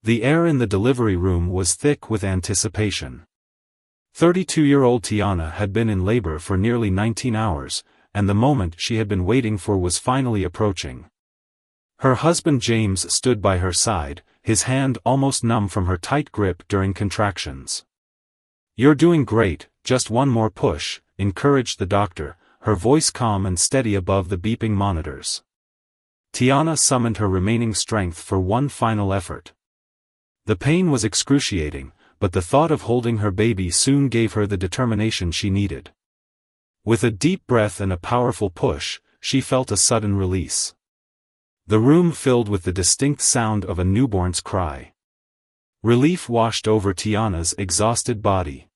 The air in the delivery room was thick with anticipation. 32-year-old Tiana had been in labor for nearly 19 hours, and the moment she had been waiting for was finally approaching. Her husband James stood by her side, his hand almost numb from her tight grip during contractions. "You're doing great, just one more push," encouraged the doctor, her voice calm and steady above the beeping monitors. Tiana summoned her remaining strength for one final effort. The pain was excruciating, but the thought of holding her baby soon gave her the determination she needed. With a deep breath and a powerful push, she felt a sudden release. The room filled with the distinct sound of a newborn's cry. Relief washed over Tiana's exhausted body.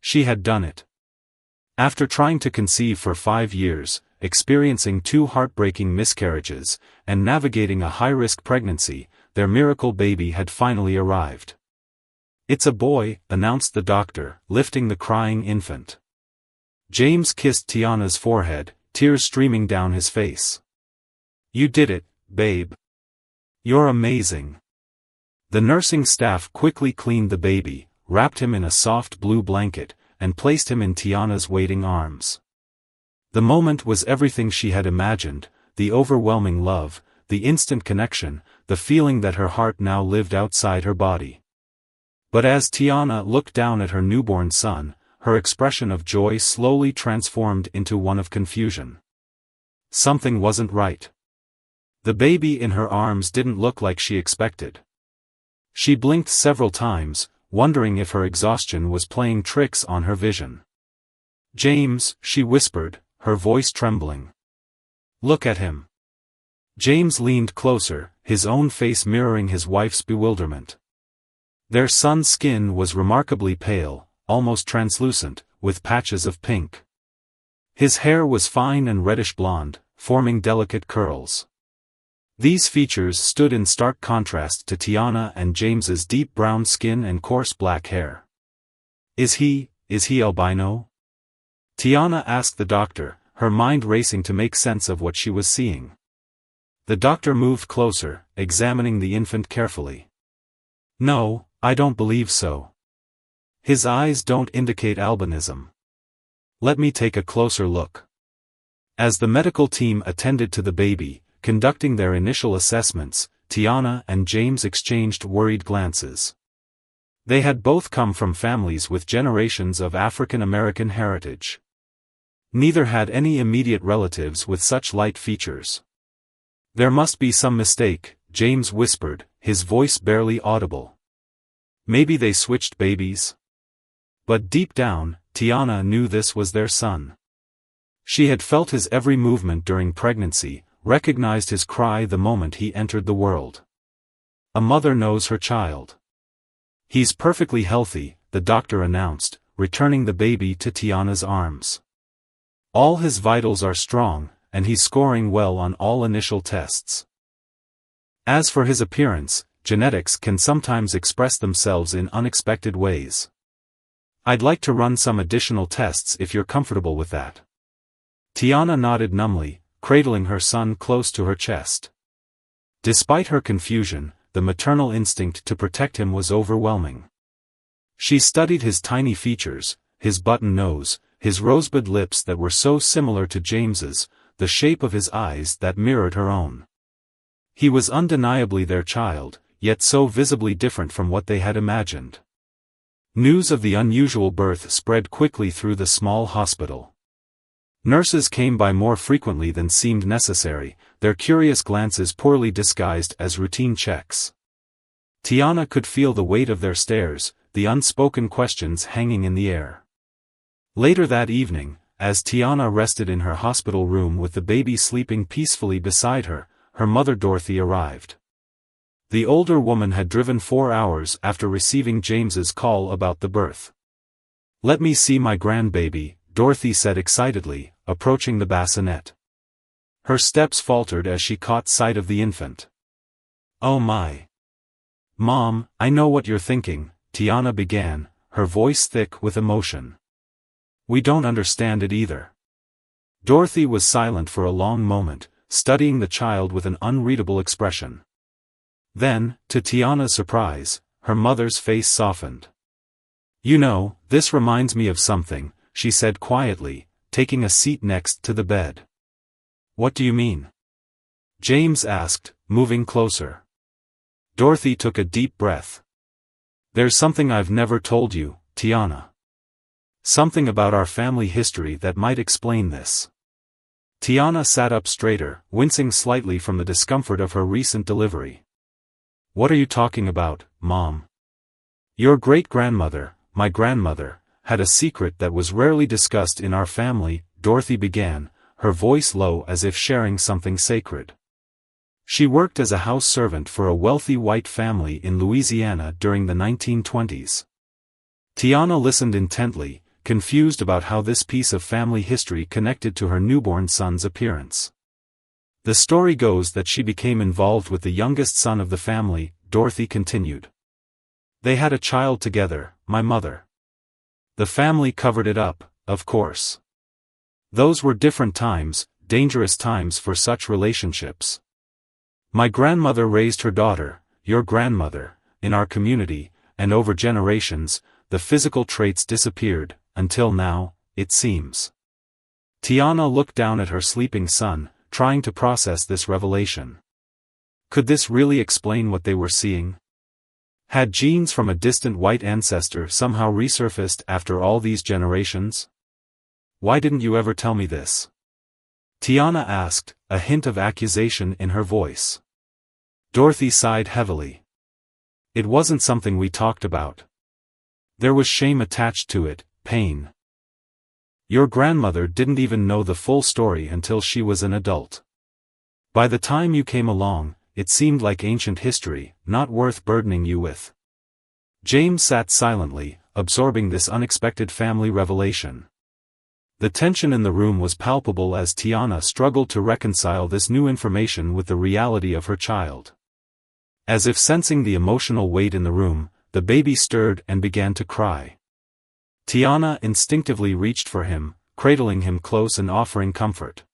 She had done it. After trying to conceive for 5 years, experiencing 2 heartbreaking miscarriages, and navigating a high-risk pregnancy, their miracle baby had finally arrived. "It's a boy," announced the doctor, lifting the crying infant. James kissed Tiana's forehead, tears streaming down his face. "You did it, babe. You're amazing." The nursing staff quickly cleaned the baby, wrapped him in a soft blue blanket, and placed him in Tiana's waiting arms. The moment was everything she had imagined, the overwhelming love, the instant connection, the feeling that her heart now lived outside her body. But as Tiana looked down at her newborn son, her expression of joy slowly transformed into one of confusion. Something wasn't right. The baby in her arms didn't look like she expected. She blinked several times, wondering if her exhaustion was playing tricks on her vision. "James," she whispered, her voice trembling. "Look at him." James leaned closer, his own face mirroring his wife's bewilderment. Their son's skin was remarkably pale, almost translucent, with patches of pink. His hair was fine and reddish blonde, forming delicate curls. These features stood in stark contrast to Tiana and James's deep brown skin and coarse black hair. Is he albino?" Tiana asked the doctor, her mind racing to make sense of what she was seeing. The doctor moved closer, examining the infant carefully. "No, I don't believe so. His eyes don't indicate albinism. Let me take a closer look." As the medical team attended to the baby, conducting their initial assessments, Tiana and James exchanged worried glances. They had both come from families with generations of African American heritage. Neither had any immediate relatives with such light features. "There must be some mistake," James whispered, his voice barely audible. "Maybe they switched babies?" But deep down, Tiana knew this was their son. She had felt his every movement during pregnancy, recognized his cry the moment he entered the world. A mother knows her child. "He's perfectly healthy," the doctor announced, returning the baby to Tiana's arms. "All his vitals are strong, and he's scoring well on all initial tests. As for his appearance, genetics can sometimes express themselves in unexpected ways. I'd like to run some additional tests if you're comfortable with that." Tiana nodded numbly, cradling her son close to her chest. Despite her confusion, the maternal instinct to protect him was overwhelming. She studied his tiny features, his button nose, his rosebud lips that were so similar to James's, the shape of his eyes that mirrored her own. He was undeniably their child, yet so visibly different from what they had imagined. News of the unusual birth spread quickly through the small hospital. Nurses came by more frequently than seemed necessary, their curious glances poorly disguised as routine checks. Tiana could feel the weight of their stares, the unspoken questions hanging in the air. Later that evening, as Tiana rested in her hospital room with the baby sleeping peacefully beside her, her mother Dorothy arrived. The older woman had driven 4 hours after receiving James's call about the birth. "Let me see my grandbaby," Dorothy said excitedly, approaching the bassinet. Her steps faltered as she caught sight of the infant. "Oh my! Mom, I know what you're thinking," Tiana began, her voice thick with emotion. "We don't understand it either." Dorothy was silent for a long moment, studying the child with an unreadable expression. Then, to Tiana's surprise, her mother's face softened. "You know, this reminds me of something," she said quietly, taking a seat next to the bed. "What do you mean?" James asked, moving closer. Dorothy took a deep breath. "There's something I've never told you, Tiana. Something about our family history that might explain this." Tiana sat up straighter, wincing slightly from the discomfort of her recent delivery. "What are you talking about, Mom?" "Your great-grandmother, my grandmother, had a secret that was rarely discussed in our family," Dorothy began, her voice low as if sharing something sacred. "She worked as a house servant for a wealthy white family in Louisiana during the 1920s. Tiana listened intently, confused about how this piece of family history connected to her newborn son's appearance. "The story goes that she became involved with the youngest son of the family," Dorothy continued. "They had a child together, my mother. The family covered it up, of course. Those were different times, dangerous times for such relationships. My grandmother raised her daughter, your grandmother, in our community, and over generations, the physical traits disappeared, until now, it seems." Tiana looked down at her sleeping son, trying to process this revelation. Could this really explain what they were seeing? Had genes from a distant white ancestor somehow resurfaced after all these generations? "Why didn't you ever tell me this?" Tiana asked, a hint of accusation in her voice. Dorothy sighed heavily. "It wasn't something we talked about. There was shame attached to it, pain. Your grandmother didn't even know the full story until she was an adult. By the time you came along, it seemed like ancient history, not worth burdening you with." James sat silently, absorbing this unexpected family revelation. The tension in the room was palpable as Tiana struggled to reconcile this new information with the reality of her child. As if sensing the emotional weight in the room, the baby stirred and began to cry. Tiana instinctively reached for him, cradling him close and offering comfort.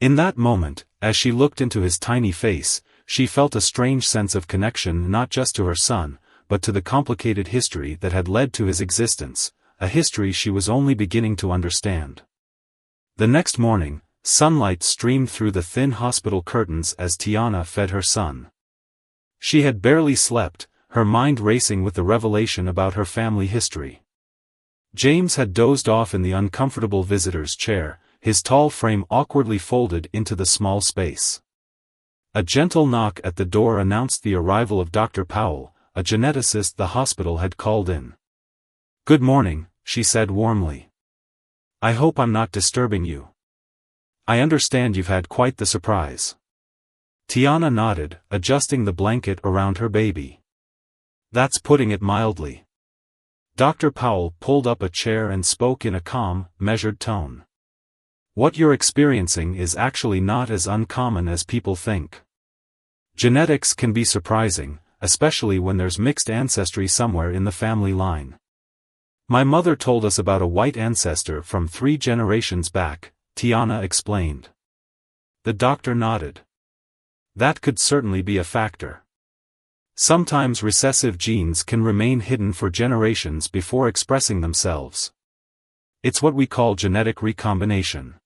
In that moment, as she looked into his tiny face, she felt a strange sense of connection not just to her son, but to the complicated history that had led to his existence, a history she was only beginning to understand. The next morning, sunlight streamed through the thin hospital curtains as Tiana fed her son. She had barely slept, her mind racing with the revelation about her family history. James had dozed off in the uncomfortable visitor's chair, his tall frame awkwardly folded into the small space. A gentle knock at the door announced the arrival of Dr. Powell, a geneticist the hospital had called in. "Good morning," she said warmly. "I hope I'm not disturbing you. I understand you've had quite the surprise." Tiana nodded, adjusting the blanket around her baby. "That's putting it mildly." Dr. Powell pulled up a chair and spoke in a calm, measured tone. "What you're experiencing is actually not as uncommon as people think. Genetics can be surprising, especially when there's mixed ancestry somewhere in the family line. My mother told us about a white ancestor from 3 generations back," Tiana explained. The doctor nodded. "That could certainly be a factor. Sometimes recessive genes can remain hidden for generations before expressing themselves. It's what we call genetic recombination."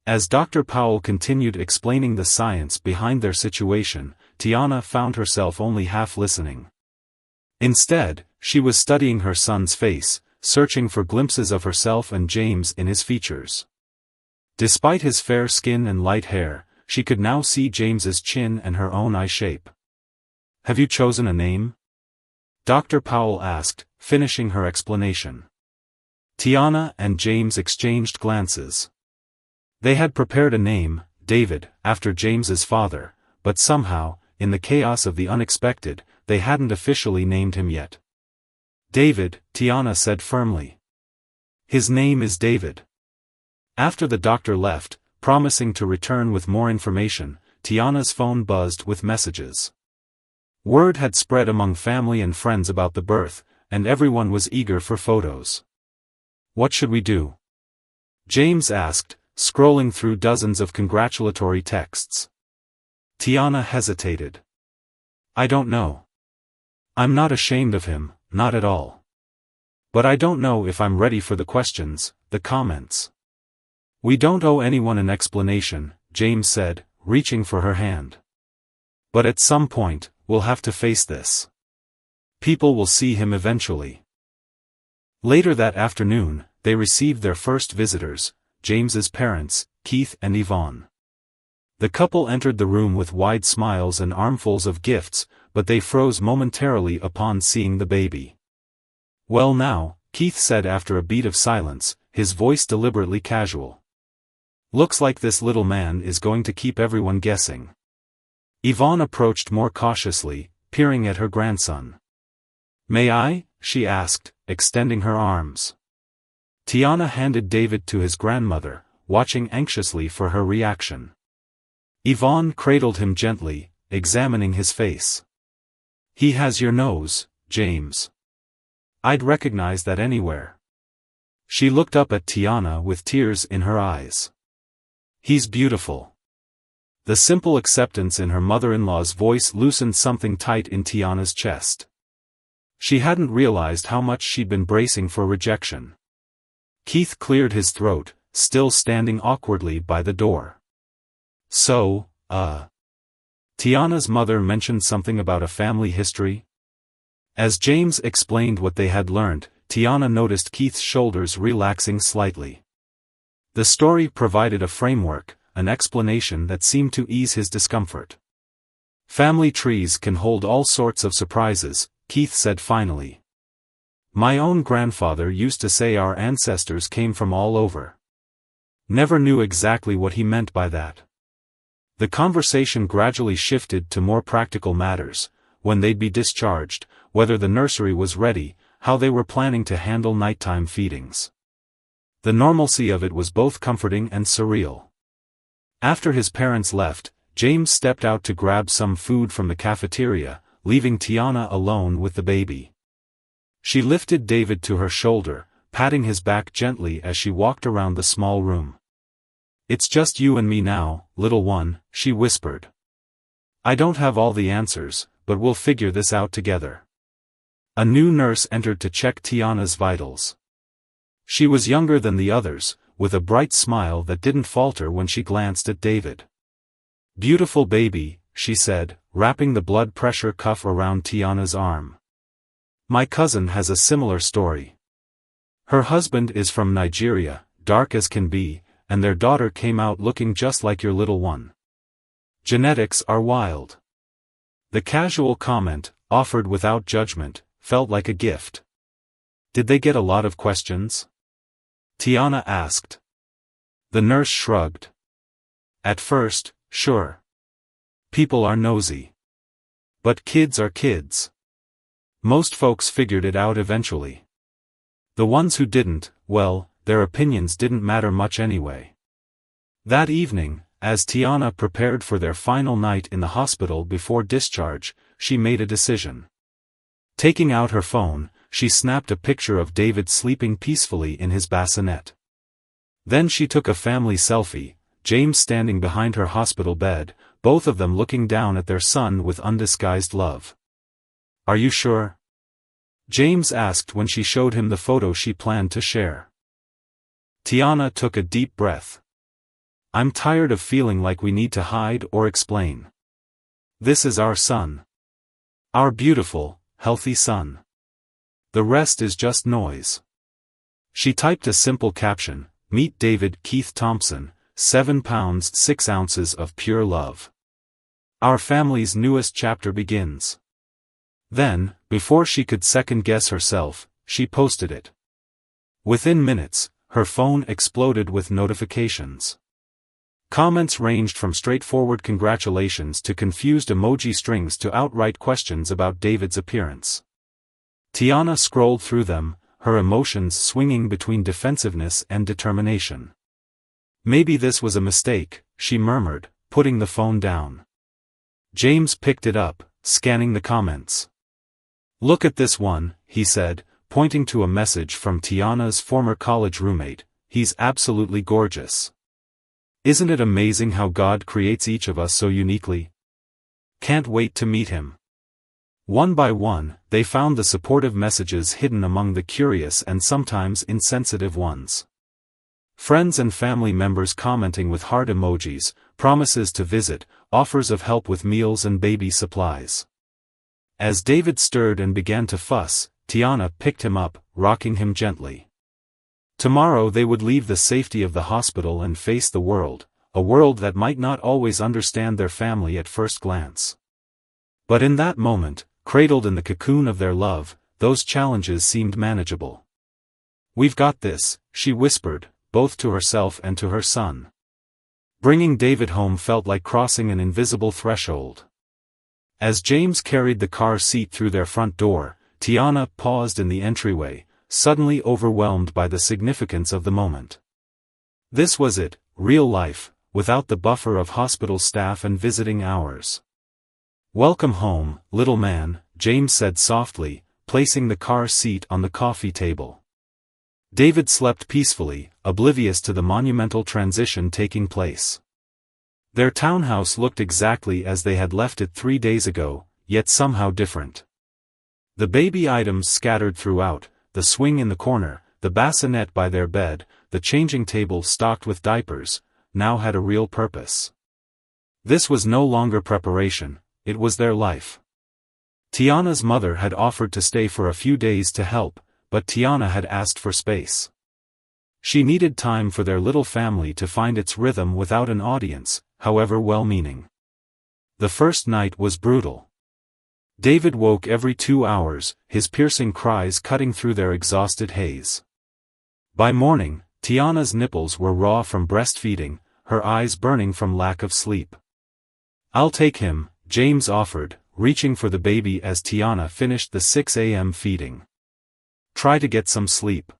As Dr. Powell continued explaining the science behind their situation, Tiana found herself only half listening. Instead, she was studying her son's face, searching for glimpses of herself and James in his features. Despite his fair skin and light hair, she could now see James's chin and her own eye shape. "Have you chosen a name?" Dr. Powell asked, finishing her explanation. Tiana and James exchanged glances. They had prepared a name, David, after James's father, but somehow, in the chaos of the unexpected, they hadn't officially named him yet. "David," Tiana said firmly. "His name is David." After the doctor left, promising to return with more information, Tiana's phone buzzed with messages. Word had spread among family and friends about the birth, and everyone was eager for photos. "What should we do?" James asked, scrolling through dozens of congratulatory texts. Tiana hesitated. I don't know. I'm not ashamed of him, not at all. But I don't know if I'm ready for the questions, the comments. We don't owe anyone an explanation, James said, reaching for her hand. But at some point, we'll have to face this. People will see him eventually. Later that afternoon, they received their first visitors, James's parents, Keith and Yvonne. The couple entered the room with wide smiles and armfuls of gifts, but they froze momentarily upon seeing the baby. Well now, Keith said after a beat of silence, his voice deliberately casual. Looks like this little man is going to keep everyone guessing. Yvonne approached more cautiously, peering at her grandson. May I? She asked, extending her arms. Tiana handed David to his grandmother, watching anxiously for her reaction. Yvonne cradled him gently, examining his face. He has your nose, James. I'd recognize that anywhere. She looked up at Tiana with tears in her eyes. He's beautiful. The simple acceptance in her mother-in-law's voice loosened something tight in Tiana's chest. She hadn't realized how much she'd been bracing for rejection. Keith cleared his throat, still standing awkwardly by the door. So, Tiana's mother mentioned something about a family history? As James explained what they had learned, Tiana noticed Keith's shoulders relaxing slightly. The story provided a framework, an explanation that seemed to ease his discomfort. Family trees can hold all sorts of surprises, Keith said finally. My own grandfather used to say our ancestors came from all over. Never knew exactly what he meant by that. The conversation gradually shifted to more practical matters, when they'd be discharged, whether the nursery was ready, how they were planning to handle nighttime feedings. The normalcy of it was both comforting and surreal. After his parents left, James stepped out to grab some food from the cafeteria, leaving Tiana alone with the baby. She lifted David to her shoulder, patting his back gently as she walked around the small room. It's just you and me now, little one, she whispered. I don't have all the answers, but we'll figure this out together. A new nurse entered to check Tiana's vitals. She was younger than the others, with a bright smile that didn't falter when she glanced at David. Beautiful baby, she said, wrapping the blood pressure cuff around Tiana's arm. My cousin has a similar story. Her husband is from Nigeria, dark as can be, and their daughter came out looking just like your little one. Genetics are wild. The casual comment, offered without judgment, felt like a gift. Did they get a lot of questions? Tiana asked. The nurse shrugged. At first, sure. People are nosy. But kids are kids. Most folks figured it out eventually. The ones who didn't, well, their opinions didn't matter much anyway. That evening, as Tiana prepared for their final night in the hospital before discharge, she made a decision. Taking out her phone, she snapped a picture of David sleeping peacefully in his bassinet. Then she took a family selfie, James standing behind her hospital bed, both of them looking down at their son with undisguised love. Are you sure? James asked when she showed him the photo she planned to share. Tiana took a deep breath. I'm tired of feeling like we need to hide or explain. This is our son. Our beautiful, healthy son. The rest is just noise. She typed a simple caption, Meet David Keith Thompson, 7 pounds 6 ounces of pure love. Our family's newest chapter begins. Then, before she could second-guess herself, she posted it. Within minutes, her phone exploded with notifications. Comments ranged from straightforward congratulations to confused emoji strings to outright questions about David's appearance. Tiana scrolled through them, her emotions swinging between defensiveness and determination. Maybe this was a mistake, she murmured, putting the phone down. James picked it up, scanning the comments. Look at this one, he said, pointing to a message from Tiana's former college roommate. He's absolutely gorgeous. Isn't it amazing how God creates each of us so uniquely? Can't wait to meet him. One by one, they found the supportive messages hidden among the curious and sometimes insensitive ones. Friends and family members commenting with heart emojis, promises to visit, offers of help with meals and baby supplies. As David stirred and began to fuss, Tiana picked him up, rocking him gently. Tomorrow they would leave the safety of the hospital and face the world, a world that might not always understand their family at first glance. But in that moment, cradled in the cocoon of their love, those challenges seemed manageable. "We've got this," she whispered, both to herself and to her son. Bringing David home felt like crossing an invisible threshold. As James carried the car seat through their front door, Tiana paused in the entryway, suddenly overwhelmed by the significance of the moment. This was it, real life, without the buffer of hospital staff and visiting hours. "Welcome home, little man," James said softly, placing the car seat on the coffee table. David slept peacefully, oblivious to the monumental transition taking place. Their townhouse looked exactly as they had left it 3 days ago, yet somehow different. The baby items scattered throughout, the swing in the corner, the bassinet by their bed, the changing table stocked with diapers, now had a real purpose. This was no longer preparation, it was their life. Tiana's mother had offered to stay for a few days to help, but Tiana had asked for space. She needed time for their little family to find its rhythm without an audience, however well-meaning. The first night was brutal. David woke every 2 hours, his piercing cries cutting through their exhausted haze. By morning, Tiana's nipples were raw from breastfeeding, her eyes burning from lack of sleep. "I'll take him," James offered, reaching for the baby as Tiana finished the 6 a.m. feeding. "Try to get some sleep."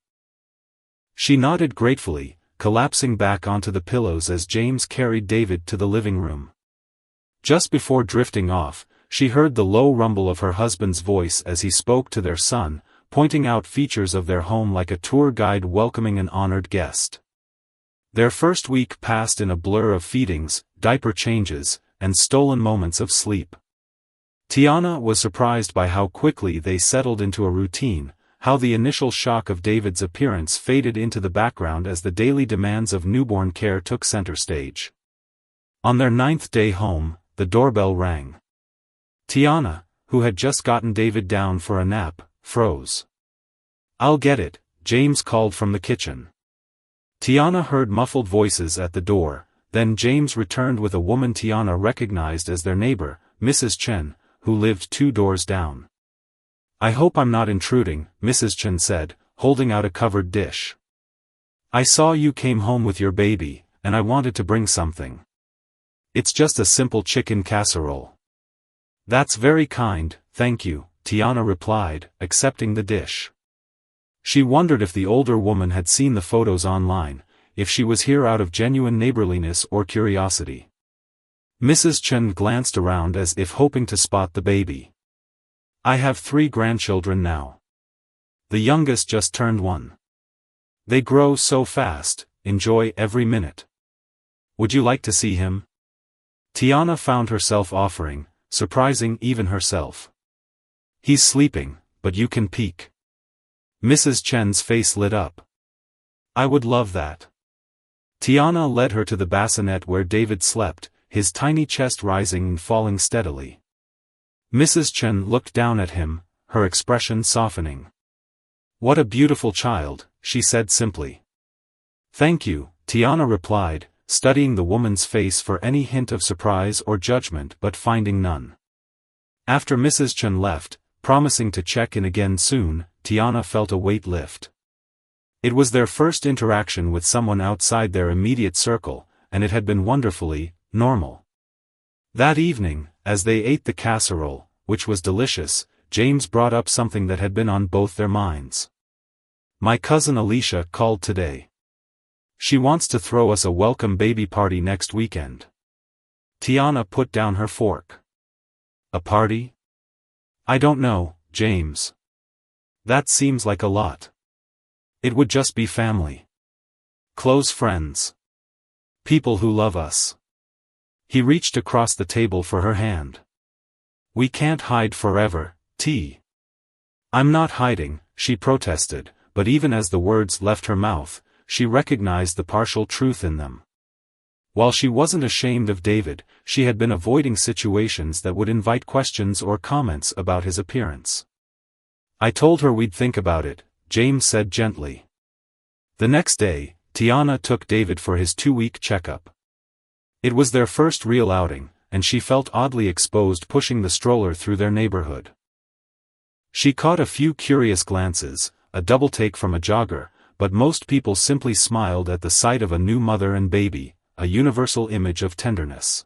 She nodded gratefully, collapsing back onto the pillows as James carried David to the living room. Just before drifting off, she heard the low rumble of her husband's voice as he spoke to their son, pointing out features of their home like a tour guide welcoming an honored guest. Their first week passed in a blur of feedings, diaper changes, and stolen moments of sleep. Tiana was surprised by how quickly they settled into a routine, how the initial shock of David's appearance faded into the background as the daily demands of newborn care took center stage. On their 9th day home, the doorbell rang. Tiana, who had just gotten David down for a nap, froze. "I'll get it," James called from the kitchen. Tiana heard muffled voices at the door, then James returned with a woman Tiana recognized as their neighbor, Mrs. Chen, who lived 2 doors down. "I hope I'm not intruding," Mrs. Chen said, holding out a covered dish. "I saw you came home with your baby, and I wanted to bring something. It's just a simple chicken casserole." "That's very kind, thank you," Tiana replied, accepting the dish. She wondered if the older woman had seen the photos online, if she was here out of genuine neighborliness or curiosity. Mrs. Chen glanced around as if hoping to spot the baby. "I have 3 grandchildren now. The youngest just turned 1. They grow so fast, enjoy every minute. Would you like to see him?" Tiana found herself offering, surprising even herself. "He's sleeping, but you can peek." Mrs. Chen's face lit up. "I would love that." Tiana led her to the bassinet where David slept, his tiny chest rising and falling steadily. Mrs. Chen looked down at him, her expression softening. "What a beautiful child," she said simply. "Thank you," Tiana replied, studying the woman's face for any hint of surprise or judgment but finding none. After Mrs. Chen left, promising to check in again soon, Tiana felt a weight lift. It was their first interaction with someone outside their immediate circle, and it had been wonderfully normal. That evening, as they ate the casserole, which was delicious, James brought up something that had been on both their minds. "My cousin Alicia called today. She wants to throw us a welcome baby party next weekend." Tiana put down her fork. "A party?" "I don't know, James. That seems like a lot. It would just be family. Close friends. People who love us." He reached across the table for her hand. "We can't hide forever," I'm not hiding, she protested, but even as the words left her mouth, she recognized the partial truth in them. While she wasn't ashamed of David, she had been avoiding situations that would invite questions or comments about his appearance. I told her we'd think about it, James said gently. The next day, Tiana took David for his 2-week checkup. It was their first real outing, and she felt oddly exposed pushing the stroller through their neighborhood. She caught a few curious glances, a double-take from a jogger, but most people simply smiled at the sight of a new mother and baby, a universal image of tenderness.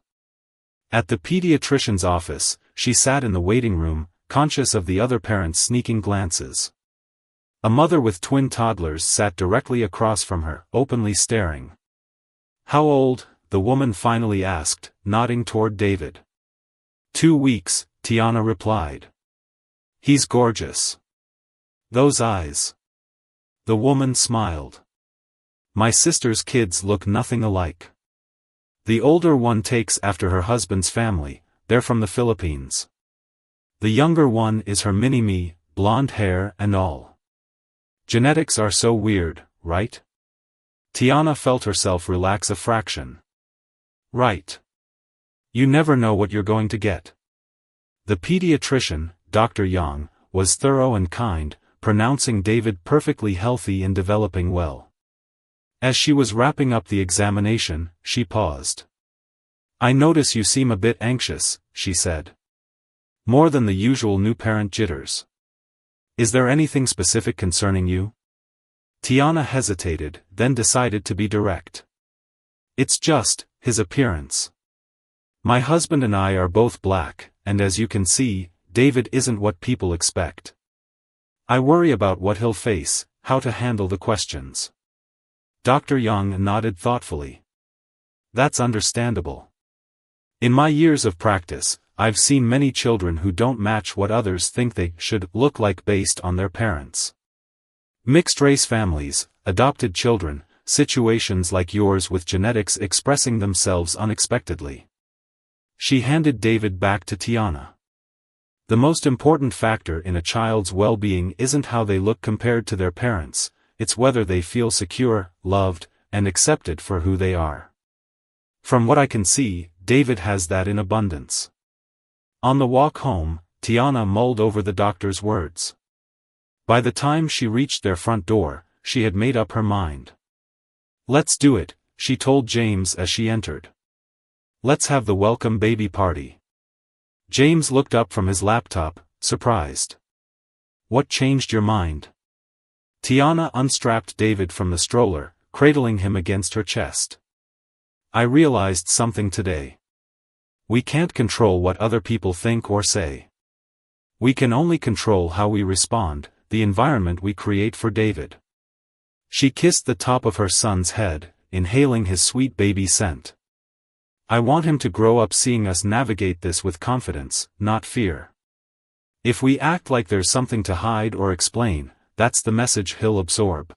At the pediatrician's office, she sat in the waiting room, conscious of the other parents' sneaking glances. A mother with twin toddlers sat directly across from her, openly staring. "How old?" the woman finally asked, nodding toward David. 2 weeks, Tiana replied. "He's gorgeous. Those eyes." The woman smiled. "My sister's kids look nothing alike. The older one takes after her husband's family, they're from the Philippines. The younger one is her mini-me, blonde hair and all. Genetics are so weird, right?" Tiana felt herself relax a fraction. "Right. You never know what you're going to get." The pediatrician, Dr. Yang, was thorough and kind, pronouncing David perfectly healthy and developing well. As she was wrapping up the examination, she paused. "I notice you seem a bit anxious," she said. "More than the usual new parent jitters. Is there anything specific concerning you?" Tiana hesitated, then decided to be direct. "It's just his appearance. My husband and I are both black, and as you can see, David isn't what people expect. I worry about what he'll face, how to handle the questions." Dr. Young nodded thoughtfully. "That's understandable. In my years of practice, I've seen many children who don't match what others think they should look like based on their parents. Mixed-race families, adopted children, situations like yours with genetics expressing themselves unexpectedly." She handed David back to Tiana. "The most important factor in a child's well-being isn't how they look compared to their parents, it's whether they feel secure, loved, and accepted for who they are. From what I can see, David has that in abundance." On the walk home, Tiana mulled over the doctor's words. By the time she reached their front door, she had made up her mind. "Let's do it," she told James as she entered. "Let's have the welcome baby party." James looked up from his laptop, surprised. "What changed your mind?" Tiana unstrapped David from the stroller, cradling him against her chest. "I realized something today. We can't control what other people think or say. We can only control how we respond, the environment we create for David." She kissed the top of her son's head, inhaling his sweet baby scent. "I want him to grow up seeing us navigate this with confidence, not fear. If we act like there's something to hide or explain, that's the message he'll absorb."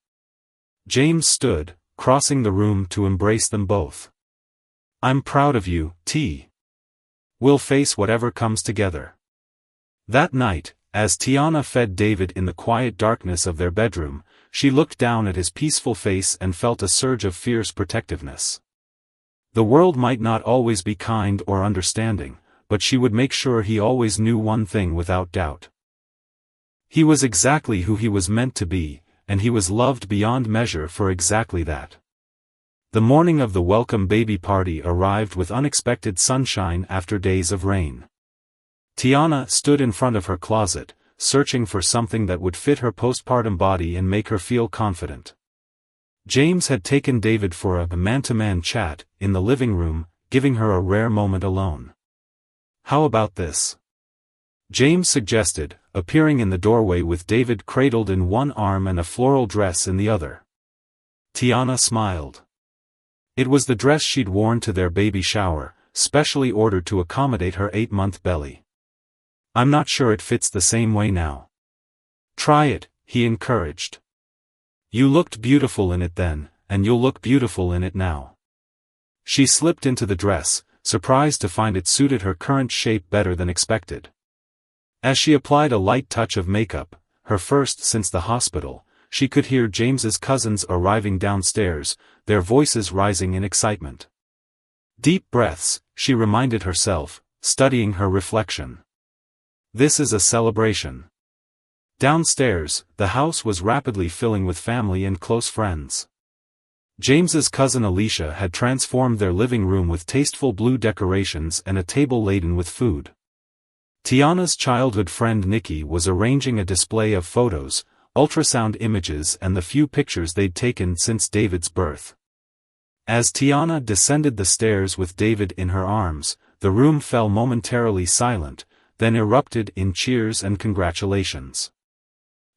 James stood, crossing the room to embrace them both. "I'm proud of you, T. We'll face whatever comes together." That night, as Tiana fed David in the quiet darkness of their bedroom, she looked down at his peaceful face and felt a surge of fierce protectiveness. The world might not always be kind or understanding, but she would make sure he always knew one thing without doubt. He was exactly who he was meant to be, and he was loved beyond measure for exactly that. The morning of the welcome baby party arrived with unexpected sunshine after days of rain. Tiana stood in front of her closet, searching for something that would fit her postpartum body and make her feel confident. James had taken David for a man-to-man chat in the living room, giving her a rare moment alone. "How about this?" James suggested, appearing in the doorway with David cradled in one arm and a floral dress in the other. Tiana smiled. It was the dress she'd worn to their baby shower, specially ordered to accommodate her 8-month belly. "I'm not sure it fits the same way now." "Try it," he encouraged. "You looked beautiful in it then, and you'll look beautiful in it now." She slipped into the dress, surprised to find it suited her current shape better than expected. As she applied a light touch of makeup, her first since the hospital, she could hear James's cousins arriving downstairs, their voices rising in excitement. Deep breaths, she reminded herself, studying her reflection. This is a celebration. Downstairs, the house was rapidly filling with family and close friends. James's cousin Alicia had transformed their living room with tasteful blue decorations and a table laden with food. Tiana's childhood friend Nikki was arranging a display of photos, ultrasound images and the few pictures they'd taken since David's birth. As Tiana descended the stairs with David in her arms, the room fell momentarily silent, then erupted in cheers and congratulations.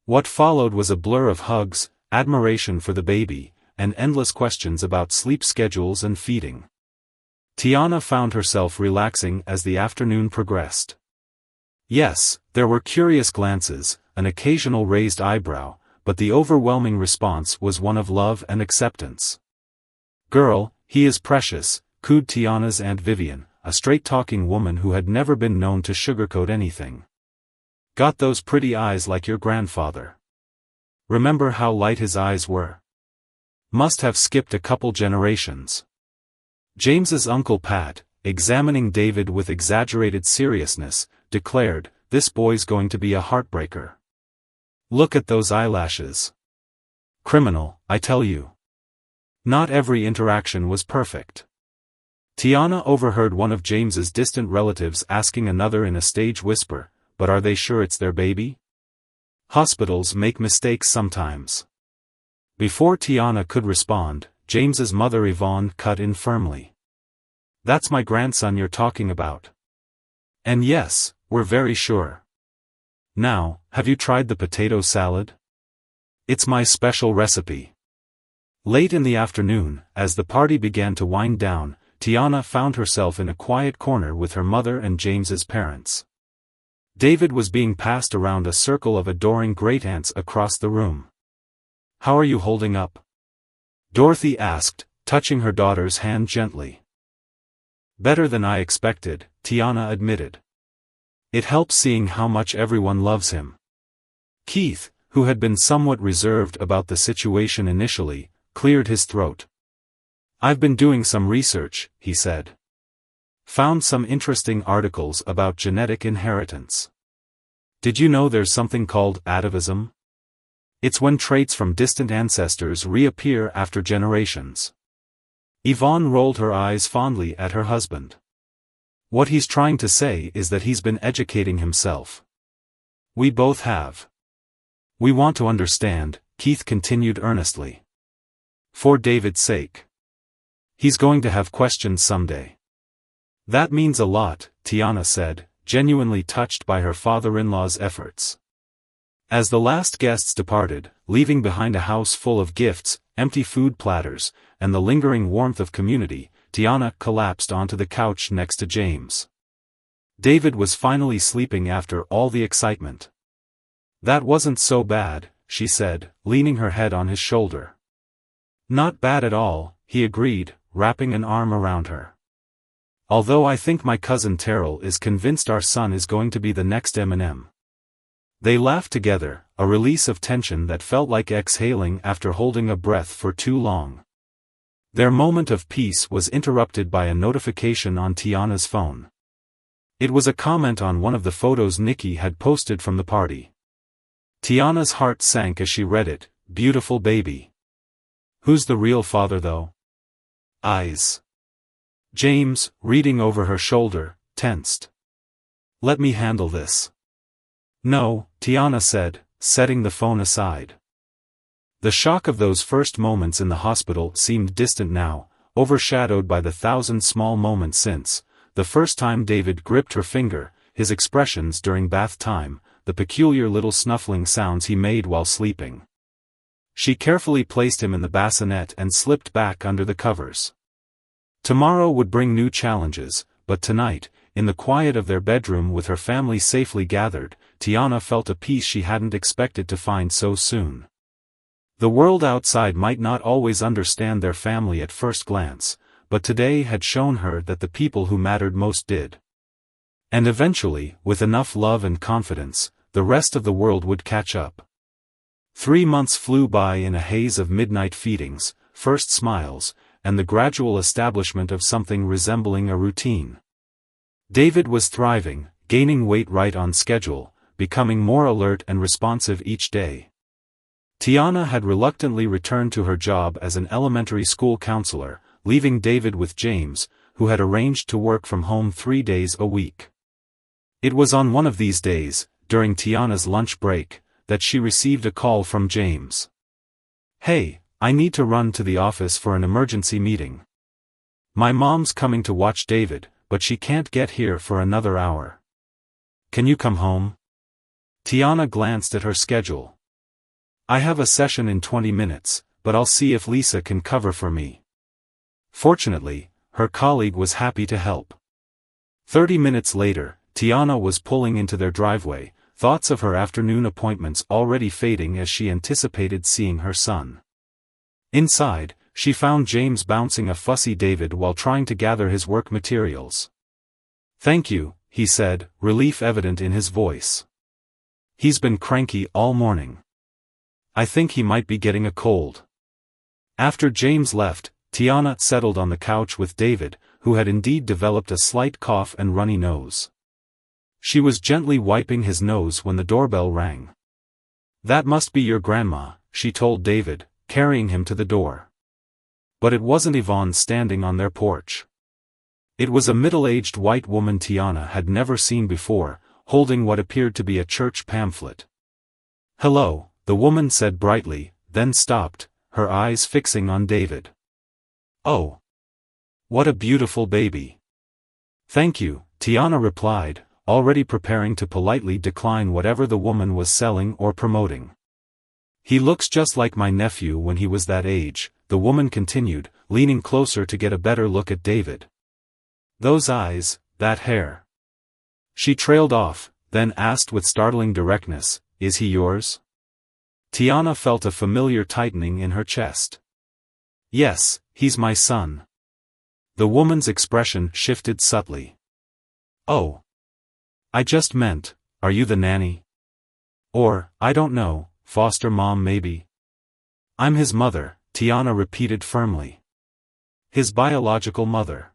What followed was a blur of hugs, admiration for the baby, and endless questions about sleep schedules and feeding. Tiana found herself relaxing as the afternoon progressed. Yes, there were curious glances, an occasional raised eyebrow, but the overwhelming response was one of love and acceptance. "Girl, he is precious," cooed Tiana's Aunt Vivian, a straight-talking woman who had never been known to sugarcoat anything. "Got those pretty eyes like your grandfather. Remember how light his eyes were? Must have skipped a couple generations." James's Uncle Pat, examining David with exaggerated seriousness, declared, "This boy's going to be a heartbreaker. Look at those eyelashes. Criminal, I tell you." Not every interaction was perfect. Tiana overheard one of James's distant relatives asking another in a stage whisper, "But are they sure it's their baby? Hospitals make mistakes sometimes." Before Tiana could respond, James's mother Yvonne cut in firmly. "That's my grandson you're talking about. And yes, we're very sure. Now, have you tried the potato salad? It's my special recipe." Late in the afternoon, as the party began to wind down, Tiana found herself in a quiet corner with her mother and James's parents. David was being passed around a circle of adoring great-aunts across the room. "How are you holding up?" Dorothy asked, touching her daughter's hand gently. "Better than I expected," Tiana admitted. "It helps seeing how much everyone loves him." Keith, who had been somewhat reserved about the situation initially, cleared his throat. "I've been doing some research," he said. "Found some interesting articles about genetic inheritance. Did you know there's something called atavism? It's when traits from distant ancestors reappear after generations." Yvonne rolled her eyes fondly at her husband. "What he's trying to say is that he's been educating himself. We both have. We want to understand," Keith continued earnestly. "For David's sake. He's going to have questions someday." "That means a lot," Tiana said, genuinely touched by her father-in-law's efforts. As the last guests departed, leaving behind a house full of gifts, empty food platters, and the lingering warmth of community, Tiana collapsed onto the couch next to James. David was finally sleeping after all the excitement. "That wasn't so bad," she said, leaning her head on his shoulder. "Not bad at all," he agreed, wrapping an arm around her. "Although I think my cousin Terrell is convinced our son is going to be the next Eminem." They laughed together, a release of tension that felt like exhaling after holding a breath for too long. Their moment of peace was interrupted by a notification on Tiana's phone. It was a comment on one of the photos Nikki had posted from the party. Tiana's heart sank as she read it. "Beautiful baby. Who's the real father though?" "Eyes." James, reading over her shoulder, tensed. "Let me handle this." "No," Tiana said, setting the phone aside. The shock of those first moments in the hospital seemed distant now, overshadowed by the thousand small moments since, the first time David gripped her finger, his expressions during bath time, the peculiar little snuffling sounds he made while sleeping. She carefully placed him in the bassinet and slipped back under the covers. Tomorrow would bring new challenges, but tonight, in the quiet of their bedroom with her family safely gathered, Tiana felt a peace she hadn't expected to find so soon. The world outside might not always understand their family at first glance, but today had shown her that the people who mattered most did. And eventually, with enough love and confidence, the rest of the world would catch up. 3 months flew by in a haze of midnight feedings, first smiles, and the gradual establishment of something resembling a routine. David was thriving, gaining weight right on schedule, becoming more alert and responsive each day. Tiana had reluctantly returned to her job as an elementary school counselor, leaving David with James, who had arranged to work from home 3 days a week. It was on one of these days, during Tiana's lunch break, that she received a call from James. "Hey, I need to run to the office for an emergency meeting. My mom's coming to watch David, but she can't get here for another hour. Can you come home?" Tiana glanced at her schedule. "I have a session in 20 minutes, but I'll see if Lisa can cover for me." Fortunately, her colleague was happy to help. 30 minutes later, Tiana was pulling into their driveway, thoughts of her afternoon appointments already fading as she anticipated seeing her son. Inside, she found James bouncing a fussy David while trying to gather his work materials. "Thank you," he said, relief evident in his voice. "He's been cranky all morning. I think he might be getting a cold." After James left, Tiana settled on the couch with David, who had indeed developed a slight cough and runny nose. She was gently wiping his nose when the doorbell rang. "That must be your grandma," she told David, carrying him to the door. But it wasn't Yvonne standing on their porch. It was a middle-aged white woman Tiana had never seen before, holding what appeared to be a church pamphlet. "Hello," the woman said brightly, then stopped, her eyes fixing on David. "Oh. What a beautiful baby." "Thank you," Tiana replied, already preparing to politely decline whatever the woman was selling or promoting. "He looks just like my nephew when he was that age," the woman continued, leaning closer to get a better look at David. "Those eyes, that hair." She trailed off, then asked with startling directness, "Is he yours?" Tiana felt a familiar tightening in her chest. "Yes, he's my son." The woman's expression shifted subtly. "Oh. I just meant, are you the nanny? Or, I don't know, foster mom maybe?" "I'm his mother," Tiana repeated firmly. "His biological mother."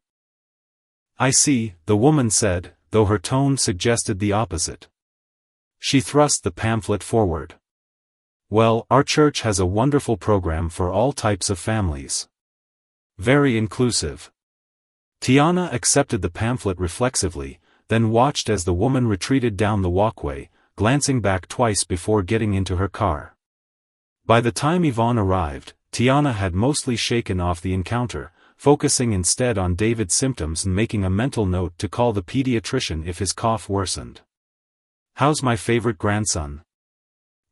"I see," the woman said, though her tone suggested the opposite. She thrust the pamphlet forward. "Well, our church has a wonderful program for all types of families. Very inclusive." Tiana accepted the pamphlet reflexively, then watched as the woman retreated down the walkway, glancing back twice before getting into her car. By the time Yvonne arrived, Tiana had mostly shaken off the encounter, focusing instead on David's symptoms and making a mental note to call the pediatrician if his cough worsened. "How's my favorite grandson?"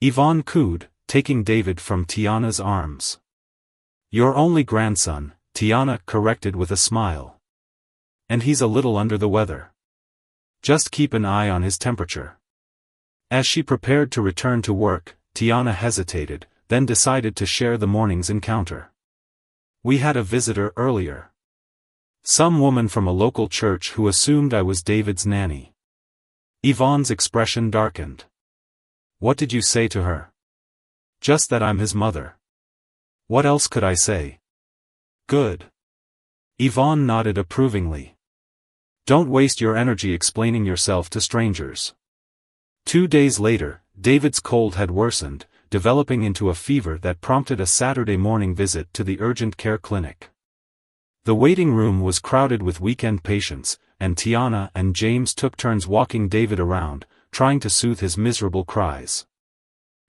Yvonne cooed, taking David from Tiana's arms. "Your only grandson," Tiana corrected with a smile. "And he's a little under the weather. Just keep an eye on his temperature." As she prepared to return to work, Tiana hesitated, then decided to share the morning's encounter. "We had a visitor earlier. Some woman from a local church who assumed I was David's nanny." Yvonne's expression darkened. "What did you say to her?" "Just that I'm his mother." "What else could I say?" "Good." Yvonne nodded approvingly. "Don't waste your energy explaining yourself to strangers." 2 days later, David's cold had worsened, developing into a fever that prompted a Saturday morning visit to the urgent care clinic. The waiting room was crowded with weekend patients, and Tiana and James took turns walking David around, trying to soothe his miserable cries.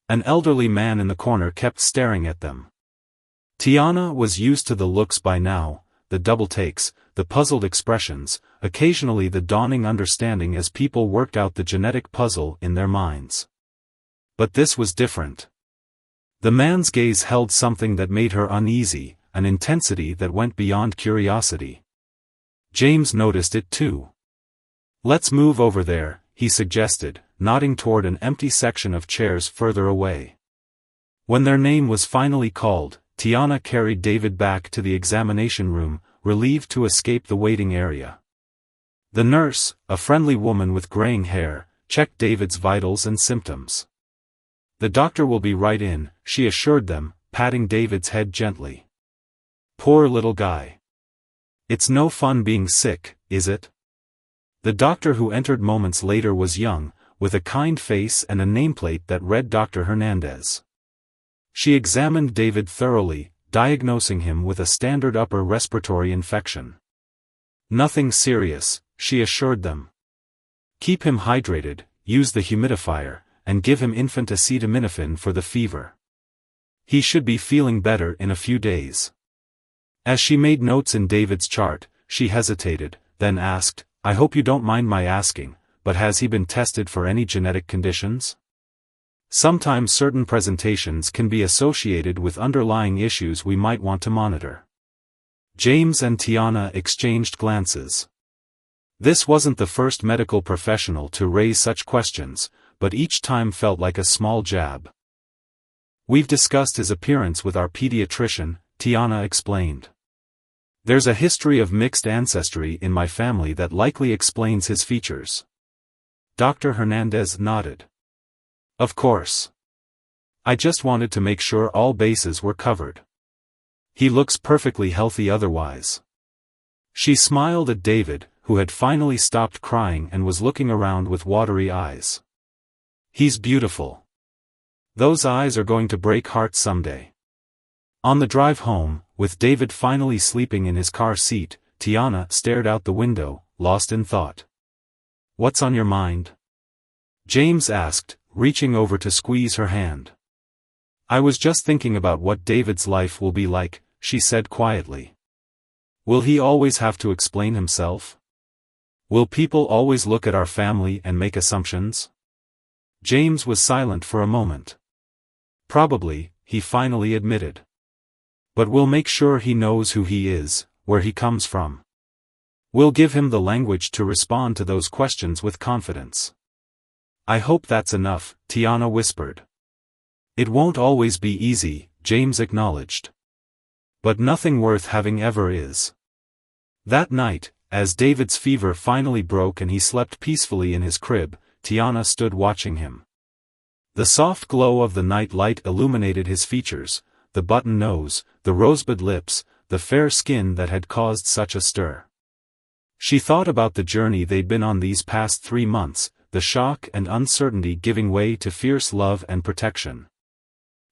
An elderly man in the corner kept staring at them. Tiana was used to the looks by now, the double takes, the puzzled expressions, occasionally the dawning understanding as people worked out the genetic puzzle in their minds. But this was different. The man's gaze held something that made her uneasy, an intensity that went beyond curiosity. James noticed it too. "Let's move over there," he suggested, nodding toward an empty section of chairs further away. When their name was finally called, Tiana carried David back to the examination room, relieved to escape the waiting area. The nurse, a friendly woman with graying hair, checked David's vitals and symptoms. The doctor will be right in, she assured them, patting David's head gently. Poor little guy. It's no fun being sick, is it? The doctor who entered moments later was young, with a kind face and a nameplate that read Dr. Hernandez. She examined David thoroughly, diagnosing him with a standard upper respiratory infection. Nothing serious, she assured them. Keep him hydrated, use the humidifier, and give him infant acetaminophen for the fever. He should be feeling better in a few days. As she made notes in David's chart, she hesitated, then asked, I hope you don't mind my asking, but has he been tested for any genetic conditions? Sometimes certain presentations can be associated with underlying issues we might want to monitor. James and Tiana exchanged glances. This wasn't the first medical professional to raise such questions, but each time felt like a small jab. We've discussed his appearance with our pediatrician, Tiana explained. There's a history of mixed ancestry in my family that likely explains his features. Dr. Hernandez nodded. Of course. I just wanted to make sure all bases were covered. He looks perfectly healthy otherwise. She smiled at David, who had finally stopped crying and was looking around with watery eyes. He's beautiful. Those eyes are going to break hearts someday. On the drive home, with David finally sleeping in his car seat, Tiana stared out the window, lost in thought. What's on your mind? James asked, reaching over to squeeze her hand. I was just thinking about what David's life will be like, she said quietly. Will he always have to explain himself? Will people always look at our family and make assumptions? James was silent for a moment. Probably, he finally admitted. But we'll make sure he knows who he is, where he comes from. We'll give him the language to respond to those questions with confidence. I hope that's enough, Tiana whispered. It won't always be easy, James acknowledged. But nothing worth having ever is. That night, as David's fever finally broke and he slept peacefully in his crib, Tiana stood watching him. The soft glow of the night light illuminated his features, the button nose, the rosebud lips, the fair skin that had caused such a stir. She thought about the journey they'd been on these past 3 months, the shock and uncertainty giving way to fierce love and protection.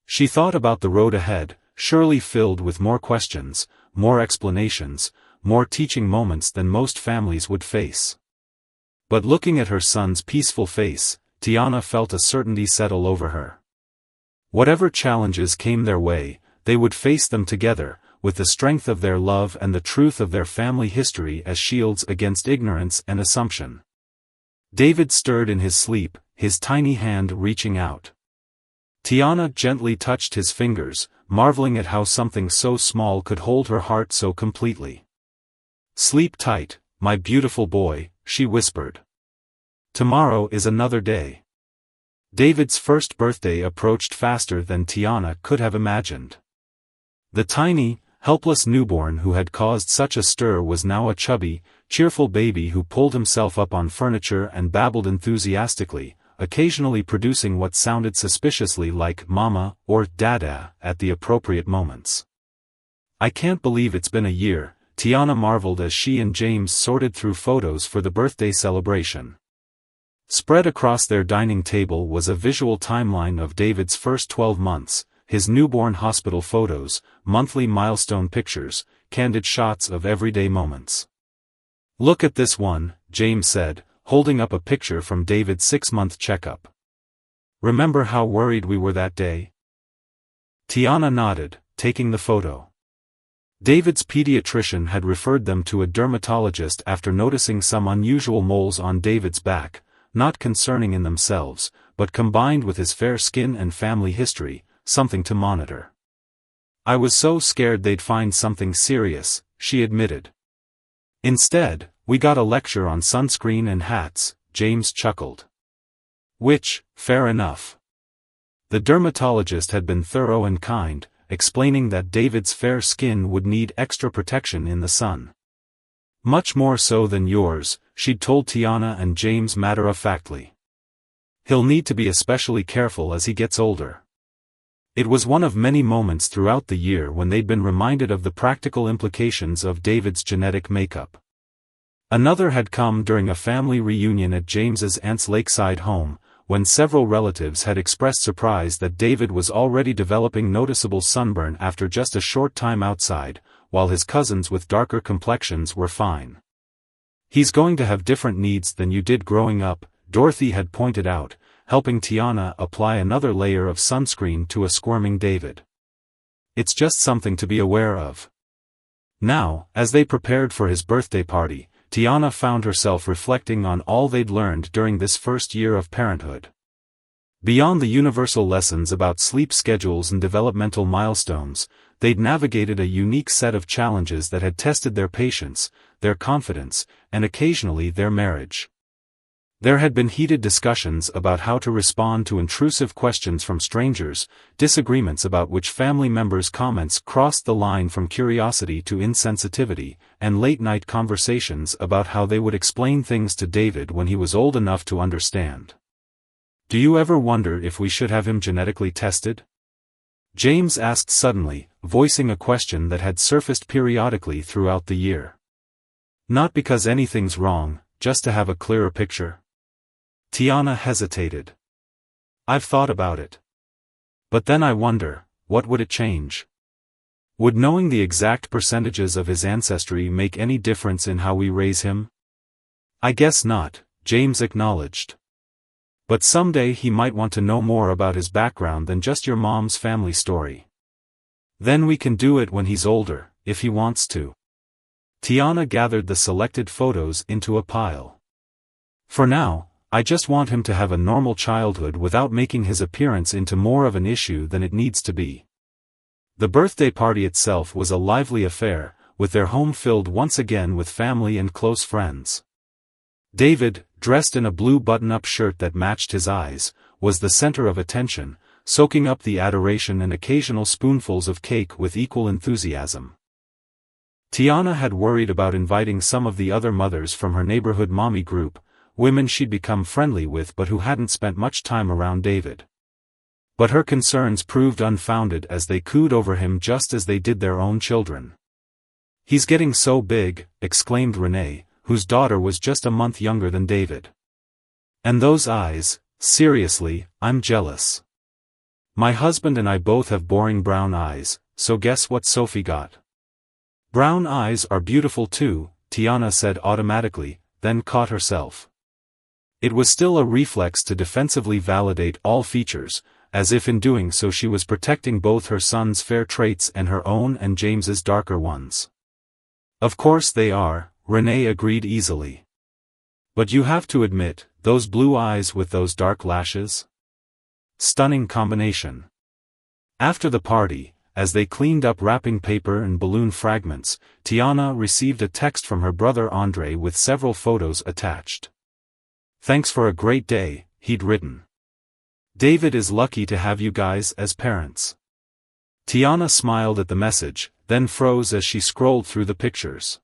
She thought about the road ahead, surely filled with more questions, more explanations, more teaching moments than most families would face. But looking at her son's peaceful face, Tiana felt a certainty settle over her. Whatever challenges came their way, they would face them together, with the strength of their love and the truth of their family history as shields against ignorance and assumption. David stirred in his sleep, his tiny hand reaching out. Tiana gently touched his fingers, marveling at how something so small could hold her heart so completely. Sleep tight, my beautiful boy, she whispered. Tomorrow is another day. David's first birthday approached faster than Tiana could have imagined. The tiny, helpless newborn who had caused such a stir was now a chubby, cheerful baby who pulled himself up on furniture and babbled enthusiastically, occasionally producing what sounded suspiciously like "mama" or "dada" at the appropriate moments. I can't believe it's been a year, Tiana marveled as she and James sorted through photos for the birthday celebration. Spread across their dining table was a visual timeline of David's first 12 months, his newborn hospital photos, monthly milestone pictures, candid shots of everyday moments. Look at this one, James said, holding up a picture from David's 6-month checkup. Remember how worried we were that day? Tiana nodded, taking the photo. David's pediatrician had referred them to a dermatologist after noticing some unusual moles on David's back, not concerning in themselves, but combined with his fair skin and family history, something to monitor. I was so scared they'd find something serious, she admitted. Instead, we got a lecture on sunscreen and hats, James chuckled. Which, fair enough. The dermatologist had been thorough and kind, explaining that David's fair skin would need extra protection in the sun. Much more so than yours, she'd told Tiana and James matter-of-factly. He'll need to be especially careful as he gets older. It was one of many moments throughout the year when they'd been reminded of the practical implications of David's genetic makeup. Another had come during a family reunion at James's aunt's lakeside home, when several relatives had expressed surprise that David was already developing noticeable sunburn after just a short time outside, while his cousins with darker complexions were fine. "He's going to have different needs than you did growing up," Dorothy had pointed out, helping Tiana apply another layer of sunscreen to a squirming David. "It's just something to be aware of." Now, as they prepared for his birthday party, Tiana found herself reflecting on all they'd learned during this first year of parenthood. Beyond the universal lessons about sleep schedules and developmental milestones, they'd navigated a unique set of challenges that had tested their patience, their confidence, and occasionally their marriage. There had been heated discussions about how to respond to intrusive questions from strangers, disagreements about which family members' comments crossed the line from curiosity to insensitivity, and late-night conversations about how they would explain things to David when he was old enough to understand. "Do you ever wonder if we should have him genetically tested?" James asked suddenly, voicing a question that had surfaced periodically throughout the year. "Not because anything's wrong, just to have a clearer picture." Tiana hesitated. "I've thought about it. But then I wonder, what would it change? Would knowing the exact percentages of his ancestry make any difference in how we raise him?" "I guess not," James acknowledged. "But someday he might want to know more about his background than just your mom's family story. Then we can do it when he's older, if he wants to." Tiana gathered the selected photos into a pile. "For now, I just want him to have a normal childhood without making his appearance into more of an issue than it needs to be." The birthday party itself was a lively affair, with their home filled once again with family and close friends. David, dressed in a blue button-up shirt that matched his eyes, was the center of attention, soaking up the adoration and occasional spoonfuls of cake with equal enthusiasm. Tiana had worried about inviting some of the other mothers from her neighborhood mommy group, women she'd become friendly with but who hadn't spent much time around David. But her concerns proved unfounded as they cooed over him just as they did their own children. "He's getting so big," exclaimed Renee, whose daughter was just a month younger than David. "And those eyes, seriously, I'm jealous. My husband and I both have boring brown eyes, so guess what Sophie got?" "Brown eyes are beautiful too," Tiana said automatically, then caught herself. It was still a reflex to defensively validate all features, as if in doing so she was protecting both her son's fair traits and her own and James's darker ones. "Of course they are," Renee agreed easily. "But you have to admit, those blue eyes with those dark lashes? Stunning combination." After the party, as they cleaned up wrapping paper and balloon fragments, Tiana received a text from her brother Andre with several photos attached. "Thanks for a great day," he'd written. "David is lucky to have you guys as parents." Tiana smiled at the message, then froze as she scrolled through the pictures.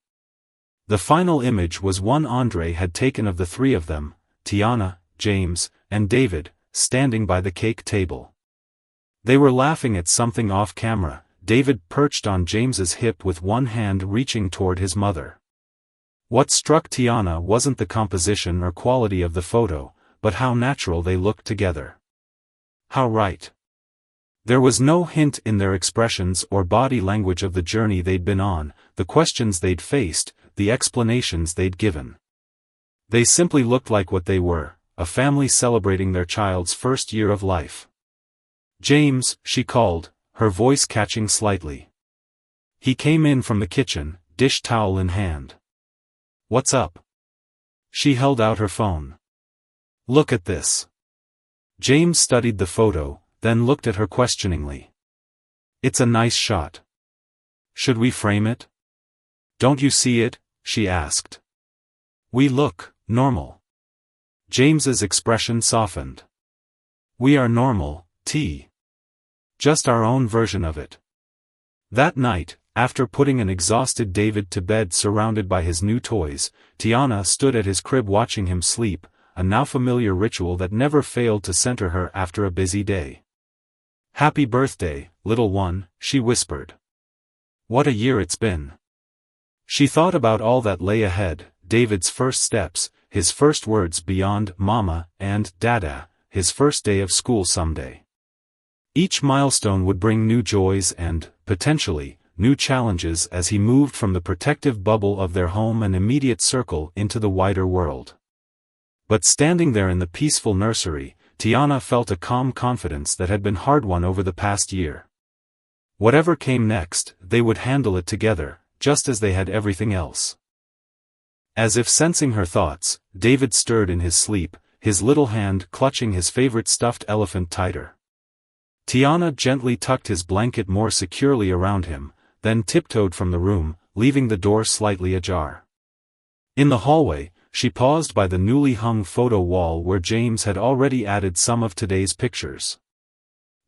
The final image was one Andre had taken of the three of them, Tiana, James, and David, standing by the cake table. They were laughing at something off camera, David perched on James's hip with one hand reaching toward his mother. What struck Tiana wasn't the composition or quality of the photo, but how natural they looked together. How right. There was no hint in their expressions or body language of the journey they'd been on, the questions they'd faced, the explanations they'd given. They simply looked like what they were, a family celebrating their child's first year of life. "James," she called, her voice catching slightly. He came in from the kitchen, dish towel in hand. "What's up?" She held out her phone. "Look at this." James studied the photo, then looked at her questioningly. "It's a nice shot. Should we frame it?" "Don't you see it?" she asked. "We look normal." James's expression softened. "We are normal, T. Just our own version of it." That night, After putting an exhausted David to bed surrounded by his new toys, Tiana stood at his crib watching him sleep, a now familiar ritual that never failed to center her after a busy day. "Happy birthday, little one," she whispered. "What a year it's been." She thought about all that lay ahead, David's first steps, his first words beyond "Mama" and "Dada," his first day of school someday. Each milestone would bring new joys and, potentially, new challenges as he moved from the protective bubble of their home and immediate circle into the wider world. But standing there in the peaceful nursery, Tiana felt a calm confidence that had been hard-won over the past year. Whatever came next, they would handle it together, just as they had everything else. As if sensing her thoughts, David stirred in his sleep, his little hand clutching his favorite stuffed elephant tighter. Tiana gently tucked his blanket more securely around him, then tiptoed from the room, leaving the door slightly ajar. In the hallway, she paused by the newly hung photo wall where James had already added some of today's pictures.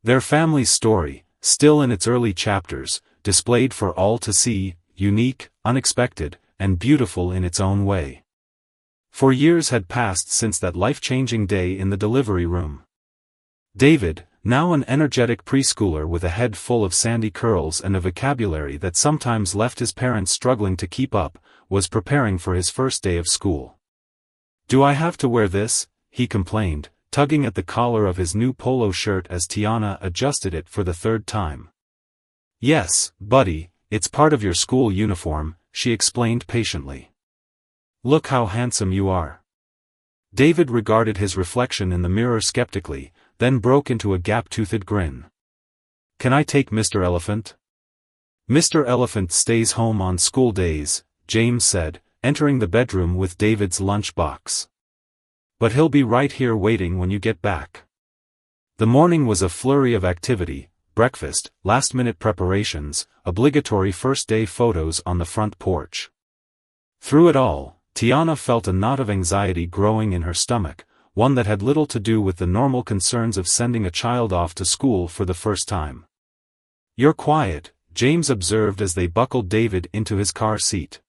Their family's story, still in its early chapters, displayed for all to see, unique, unexpected, and beautiful in its own way. For years had passed since that life-changing day in the delivery room. David, now an energetic preschooler with a head full of sandy curls and a vocabulary that sometimes left his parents struggling to keep up, was preparing for his first day of school. "Do I have to wear this?" he complained, tugging at the collar of his new polo shirt as Tiana adjusted it for the third time. "Yes, buddy, it's part of your school uniform," she explained patiently. "Look how handsome you are." David regarded his reflection in the mirror skeptically, then broke into a gap-toothed grin. "Can I take Mr. Elephant?" "Mr. Elephant stays home on school days," James said, entering the bedroom with David's lunchbox. "But he'll be right here waiting when you get back." The morning was a flurry of activity: breakfast, last-minute preparations, obligatory first-day photos on the front porch. Through it all, Tiana felt a knot of anxiety growing in her stomach, one that had little to do with the normal concerns of sending a child off to school for the first time. "You're quiet," James observed as they buckled David into his car seat.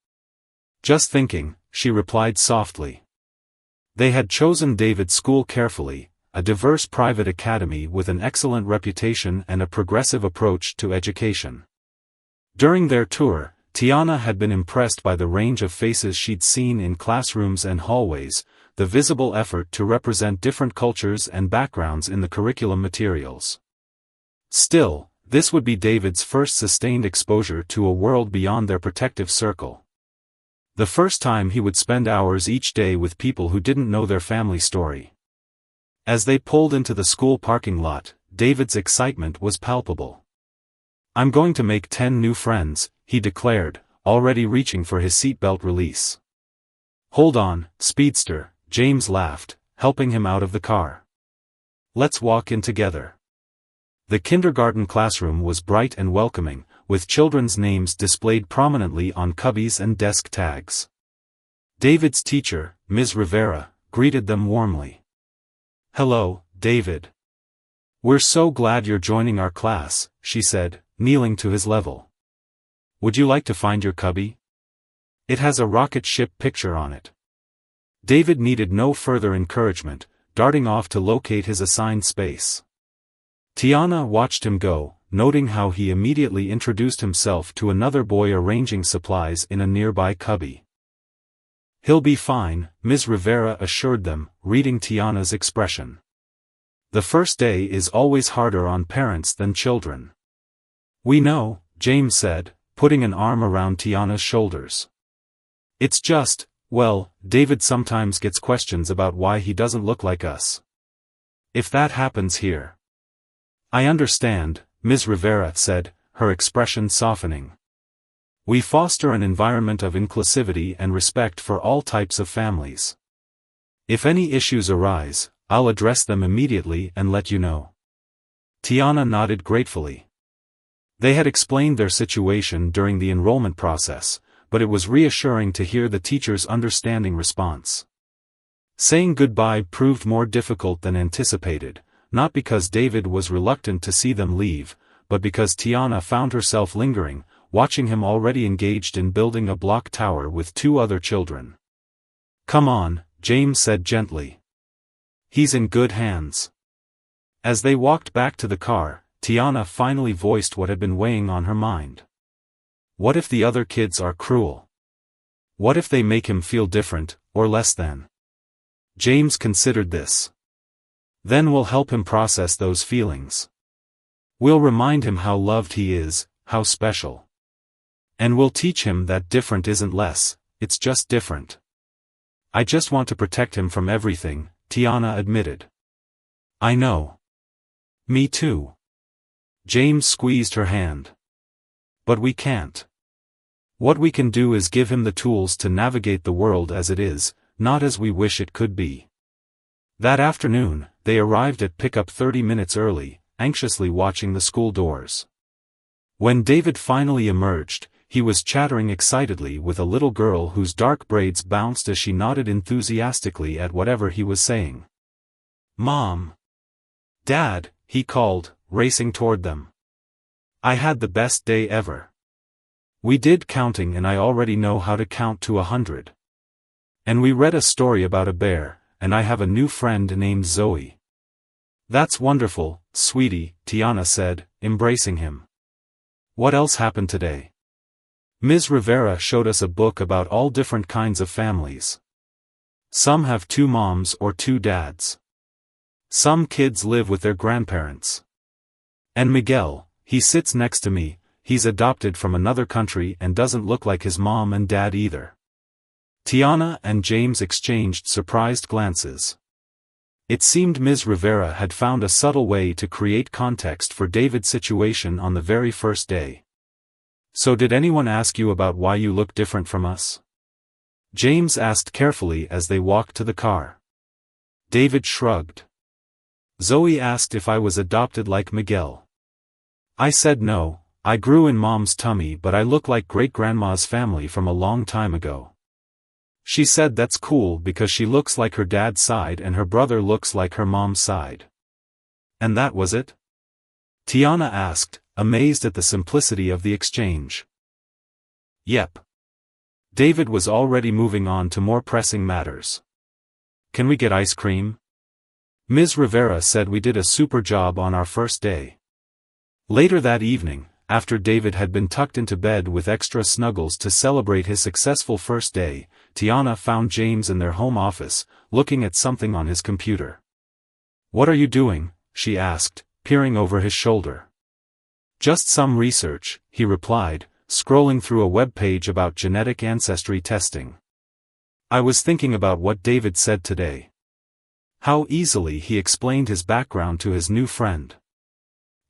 "Just thinking," she replied softly. They had chosen David's school carefully, a diverse private academy with an excellent reputation and a progressive approach to education. During their tour, Tiana had been impressed by the range of faces she'd seen in classrooms and hallways, the visible effort to represent different cultures and backgrounds in the curriculum materials. Still, this would be David's first sustained exposure to a world beyond their protective circle. The first time he would spend hours each day with people who didn't know their family story. As they pulled into the school parking lot, David's excitement was palpable. "I'm going to make 10 new friends," he declared, already reaching for his seatbelt release. "Hold on, speedster," James laughed, helping him out of the car. "Let's walk in together." The kindergarten classroom was bright and welcoming, with children's names displayed prominently on cubbies and desk tags. David's teacher, Ms. Rivera, greeted them warmly. "Hello, David. We're so glad you're joining our class," she said, kneeling to his level. "Would you like to find your cubby? It has a rocket ship picture on it." David needed no further encouragement, darting off to locate his assigned space. Tiana watched him go, noting how he immediately introduced himself to another boy arranging supplies in a nearby cubby. "He'll be fine," Ms. Rivera assured them, reading Tiana's expression. "The first day is always harder on parents than children." "We know," James said, putting an arm around Tiana's shoulders. "It's just, well, David sometimes gets questions about why he doesn't look like us. If that happens here." "I understand," Ms. Rivera said, her expression softening. "We foster an environment of inclusivity and respect for all types of families. If any issues arise, I'll address them immediately and let you know." Tiana nodded gratefully. They had explained their situation during the enrollment process, but it was reassuring to hear the teacher's understanding response. Saying goodbye proved more difficult than anticipated, not because David was reluctant to see them leave, but because Tiana found herself lingering, watching him already engaged in building a block tower with 2 other children. "Come on," James said gently. "He's in good hands." As they walked back to the car, Tiana finally voiced what had been weighing on her mind. What if the other kids are cruel? What if they make him feel different, or less than? James considered this. Then we'll help him process those feelings. We'll remind him how loved he is, how special. And we'll teach him that different isn't less, it's just different. I just want to protect him from everything, Tiana admitted. I know. Me too. James squeezed her hand. But we can't. What we can do is give him the tools to navigate the world as it is, not as we wish it could be. That afternoon, they arrived at pickup 30 minutes early, anxiously watching the school doors. When David finally emerged, he was chattering excitedly with a little girl whose dark braids bounced as she nodded enthusiastically at whatever he was saying. "Mom! Dad!" he called, racing toward them. "I had the best day ever. We did counting and I already know how to count to 100. And we read a story about a bear, and I have a new friend named Zoe." "That's wonderful, sweetie," Tiana said, embracing him. "What else happened today?" "Ms. Rivera showed us a book about all different kinds of families. Some have 2 moms or 2 dads. Some kids live with their grandparents. And Miguel, he sits next to me, he's adopted from another country and doesn't look like his mom and dad either." Tiana and James exchanged surprised glances. It seemed Ms. Rivera had found a subtle way to create context for David's situation on the very first day. "So did anyone ask you about why you look different from us?" James asked carefully as they walked to the car. David shrugged. "Zoe asked if I was adopted like Miguel. I said no, I grew in Mom's tummy but I look like great-grandma's family from a long time ago. She said that's cool because she looks like her dad's side and her brother looks like her mom's side." "And that was it?" Tiana asked, amazed at the simplicity of the exchange. "Yep." David was already moving on to more pressing matters. "Can we get ice cream? Ms. Rivera said we did a super job on our first day." Later that evening, after David had been tucked into bed with extra snuggles to celebrate his successful first day, Tiana found James in their home office, looking at something on his computer. "What are you doing?" she asked, peering over his shoulder. "Just some research," he replied, scrolling through a web page about genetic ancestry testing. "I was thinking about what David said today. How easily he explained his background to his new friend.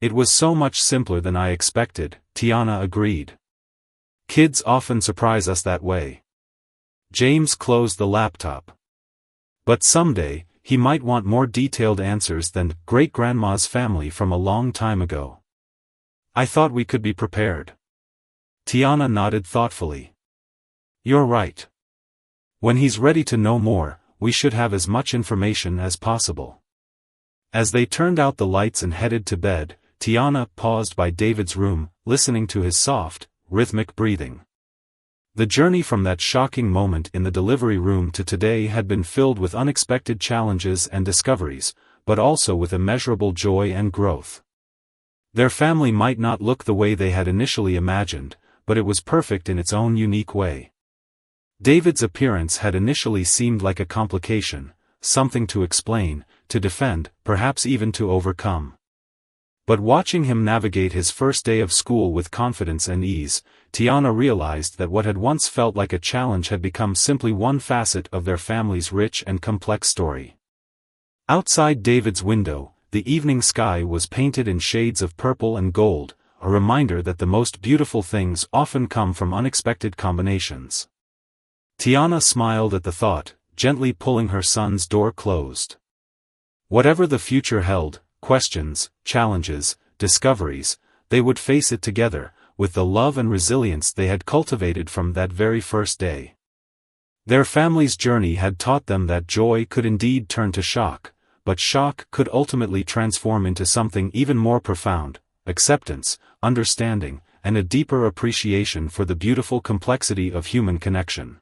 It was so much simpler than I expected," Tiana agreed. "Kids often surprise us that way." James closed the laptop. "But someday, he might want more detailed answers than great-grandma's family from a long time ago. I thought we could be prepared." Tiana nodded thoughtfully. "You're right. When he's ready to know more, we should have as much information as possible." As they turned out the lights and headed to bed, Tiana paused by David's room, listening to his soft, rhythmic breathing. The journey from that shocking moment in the delivery room to today had been filled with unexpected challenges and discoveries, but also with immeasurable joy and growth. Their family might not look the way they had initially imagined, but it was perfect in its own unique way. David's appearance had initially seemed like a complication, something to explain, to defend, perhaps even to overcome. But watching him navigate his first day of school with confidence and ease, Tiana realized that what had once felt like a challenge had become simply one facet of their family's rich and complex story. Outside David's window, the evening sky was painted in shades of purple and gold, a reminder that the most beautiful things often come from unexpected combinations. Tiana smiled at the thought, gently pulling her son's door closed. Whatever the future held, questions, challenges, discoveries, they would face it together, with the love and resilience they had cultivated from that very first day. Their family's journey had taught them that joy could indeed turn to shock, but shock could ultimately transform into something even more profound: acceptance, understanding, and a deeper appreciation for the beautiful complexity of human connection.